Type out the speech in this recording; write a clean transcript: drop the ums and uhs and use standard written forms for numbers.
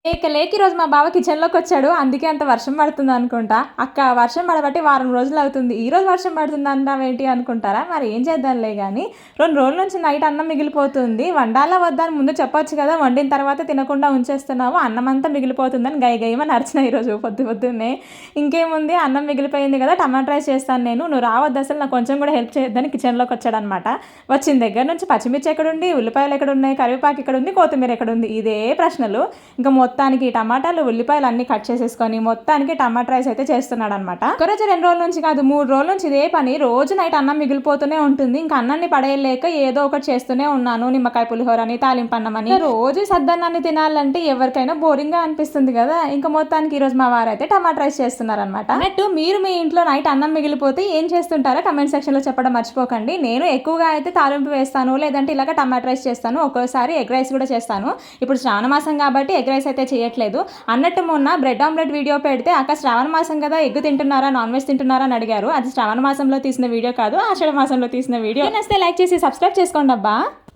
లేక ఈరోజు మా బావ కిచెన్లోకి వచ్చాడు. అందుకే అంత వర్షం పడుతుంది అనుకుంటా. అక్క వర్షం పడబట్టి వారం రోజులు అవుతుంది, ఈరోజు వర్షం పడుతుంది అంటావేంటి అనుకుంటారా? మరి ఏం చేద్దాంలే కానీ 2 రోజుల నుంచి నైట్ అన్నం మిగిలిపోతుంది. వండాలా వద్దా అని ముందు చెప్పొచ్చు కదా, వండిన తర్వాత తినకుండా ఉంచేస్తున్నావు, అన్నం అంతా మిగిలిపోతుందని గయమని అరిచిన ఈరోజు పొద్దున్నే. ఇంకేముంది, అన్నం మిగిలిపోయింది కదా, టమాటా రైస్ చేస్తాను నేను, నువ్వు రావద్దు అసలు, నాకు కొంచెం కూడా హెల్ప్ చేయొద్దని కిచెన్లోకి వచ్చాడనమాట. వచ్చిన దగ్గర నుంచి పచ్చిమిర్చి ఎక్కడుంది, ఉల్లిపాయలు ఎక్కడున్నాయి, కరివేపాకు ఎక్కడుంది, కొత్తిమీర ఎక్కడుంది, ఇదే ప్రశ్నలు. ఇంకా మొత్తానికి టమాటాలు ఉల్లిపాయలు అన్ని కట్ చేసేసుకొని మొత్తానికి టమాటా రైస్ అయితే చేస్తున్నాడు అనమాట. ఒకరోజు 2 రోజుల నుంచి కాదు, 3 రోజుల నుంచి ఇదే పని. రోజు నైట్ అన్నం మిగిలిపోతూనే ఉంటుంది. ఇంకా అన్నాన్ని పడేయలేక ఏదో ఒకటి చేస్తూనే ఉన్నాను. నిమ్మకాయ పులిహోరని, తాలింపు అన్నమని. రోజు సద్దన్నాన్ని తినాలంటే ఎవరికైనా బోరింగ్ గా అనిపిస్తుంది కదా. ఇంకా మొత్తానికి ఈరోజు మా వారు అయితే టమాటా రైస్ చేస్తున్నారు అనమాట. అన్నట్టు మీరు మీ ఇంట్లో నైట్ అన్నం మిగిలిపోతే ఏం చేస్తుంటారో కమెంట్ సెక్షన్ లో చెప్పడం మర్చిపోకండి. నేను ఎక్కువగా అయితే తాలింపు వేస్తాను, లేదంటే ఇలాగ టమాటా రైస్ చేస్తాను, ఒక్కోసారి ఎగ్ రైస్ కూడా చేస్తాను. ఇప్పుడు శ్రావణ మాసం కాబట్టి ఎగ్ రైస్ అయితే చేయట్లేదు. అన్నట్టు మొన్న బ్రెడ్ ఆమ్లెట్ వీడియో పెడితే అక్క శ్రావణ మాసం కదా, ఎగ్ తింటున్నారా, నాన్ వెజ్ తింటున్నారా అని అడిగారు. అది శ్రావణ మాసంలో తీసిన వీడియో కాదు, ఆషాఢ మాసంలో తీసిన వీడియో. నచ్చితే లైక్ చేసి సబ్స్క్రైబ్ చేసుకోండి అబ్బా.